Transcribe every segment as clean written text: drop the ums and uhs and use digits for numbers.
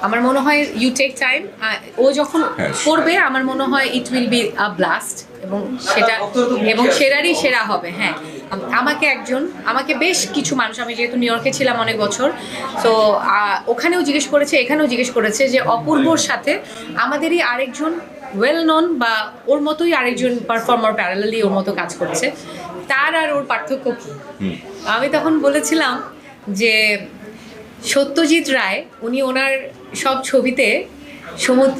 আমার মনে হয় ইউ টেক টাইম। ও যখন করবে আমার মনে হয় it will be a blast, এবং সেটা এবং সেরারই সেরা হবে। হ্যাঁ, আমাকে বেশ কিছু মানুষ, আমি যেহেতু নিউ ইয়র্কে ছিলাম অনেক বছর, তো ওখানেও জিজ্ঞেস করেছে, এখানেও জিজ্ঞেস করেছে যে অপূর্বর সাথে আমাদেরই আরেকজন ওয়েল নন বা ওর মতোই আরেকজন পারফর্মার প্যারালালি ওর মতো কাজ করছে, তার আর ওর পার্থক্য কী? আমি তখন বলেছিলাম যে সত্যজিৎ রায়, উনি ওনার সব ছবিতে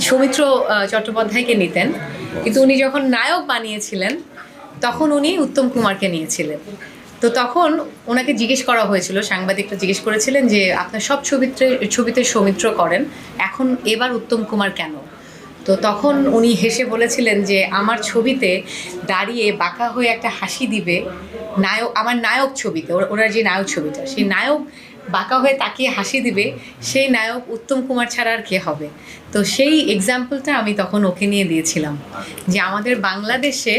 সৌমিত্র চট্টোপাধ্যায়কে নিতেন, কিন্তু উনি যখন নায়ক বানিয়েছিলেন তখন উনি উত্তম কুমারকে নিয়েছিলেন। তো তখন ওনাকে জিজ্ঞেস করা হয়েছিল, সাংবাদিকরা জিজ্ঞেস করেছিলেন যে আপনার সব ছবিতে সৌমিত্র করেন, এখন এবার উত্তম কুমার কেন? তো তখন উনি হেসে বলেছিলেন যে আমার ছবিতে দাঁড়িয়ে বাঁকা হয়ে একটা হাসি দিবে নায়ক, আমার নায়ক ছবিতে ওনার যে নায়ক ছবিটা, সেই নায়ক বাঁকা হয়ে তাকিয়ে হাসি দিবে, সেই নায়ক উত্তম কুমার ছাড়া আর কে হবে? তো সেই এক্সাম্পলটা আমি তখন ওকে নিয়ে দিয়েছিলাম যে আমাদের বাংলাদেশে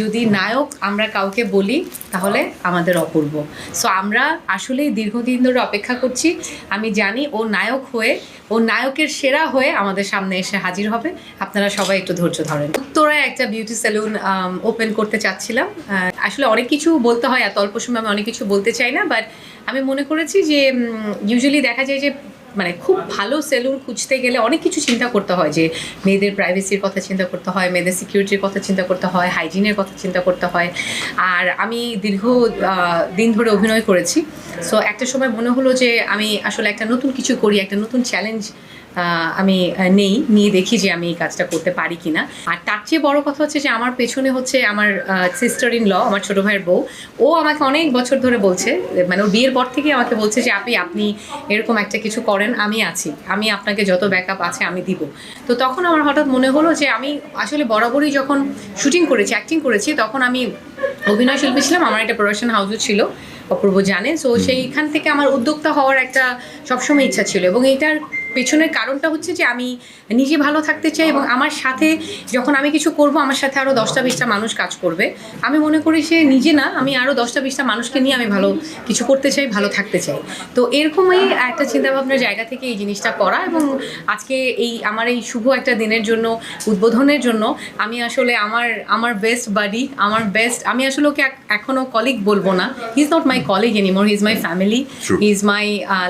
যদি নায়ক আমরা কাউকে বলি তাহলে আমাদের অপূর্ব। সো আমরা আসলেই দীর্ঘদিন ধরে অপেক্ষা করছি। আমি জানি ও নায়ক হয়ে, ও নায়কের সেরা হয়ে আমাদের সামনে এসে হাজির হবে। আপনারা সবাই একটু ধৈর্য ধরেন। উত্তরায় একটা বিউটি সেলুন ওপেন করতে চাচ্ছিলাম। আসলে অনেক কিছু বলতে হয়, এত অল্প সময় আমি অনেক কিছু বলতে চাই না, বাট আমি মনে করেছি যে ইউজুয়ালি দেখা যায় যে মানে খুব ভালো সেলুন খুঁজতে গেলে অনেক কিছু চিন্তা করতে হয়, যে মেয়েদের প্রাইভেসির কথা চিন্তা করতে হয়, মেয়েদের সিকিউরিটির কথা চিন্তা করতে হয়, হাইজিনের কথা চিন্তা করতে হয়। আর আমি দীর্ঘ দিন ধরে অভিনয় করেছি, সো একটা সময় মনে হলো যে আমি আসলে একটা নতুন কিছু করি, একটা নতুন চ্যালেঞ্জ আমি নিয়ে দেখি যে আমি এই কাজটা করতে পারি কিনা। আর তার চেয়ে বড় কথা হচ্ছে যে আমার পেছনে হচ্ছে আমার সিস্টার ইন ল, আমার ছোটো ভাইয়ের বউ। ও আমাকে অনেক বছর ধরে বলছে, মানে ওর বিয়ের পর থেকে আমাকে বলছে যে আপনি এরকম একটা কিছু করেন, আমি আছি, আমি আপনাকে যত ব্যাকআপ আছে আমি দিব। তো তখন আমার হঠাৎ মনে হলো যে আমি আসলে বরাবরই যখন শুটিং করেছি, অ্যাক্টিং করেছি, তখন আমি অভিনয় শিল্পী ছিলাম, আমার একটা প্রোডাকশন হাউসও ছিল, অপূর্ব জানে। সো সেইখান থেকে আমার উদ্যোক্তা হওয়ার একটা সবসময় ইচ্ছা ছিল, এবং এইটার পেছনের কারণটা হচ্ছে যে আমি নিজে ভালো থাকতে চাই, এবং আমার সাথে যখন আমি কিছু করব আমার সাথে আরও 10টা-20টা মানুষ কাজ করবে। আমি মনে করি সে নিজে না, আমি আরও 10টা-20টা মানুষকে নিয়ে আমি ভালো কিছু করতে চাই, ভালো থাকতে চাই। তো এরকমই একটা চিন্তাভাবনার জায়গা থেকে এই জিনিসটা করা, এবং আজকে আমার এই শুভ একটা দিনের জন্য, উদ্বোধনের জন্য আমি আসলে আমার বেস্ট বাডি, আমি আসলে ওকে এখনও কলিগ বলবো না, he is not my colleague anymore, he is my family, he is my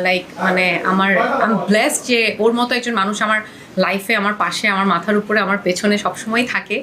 like, মানে আই এম ব্লেসড যে ওর মতো একজন মানুষ আমার লাইফে, আমার পাশে, আমার মাথার উপরে, আমার পেছনে সবসময় থাকে।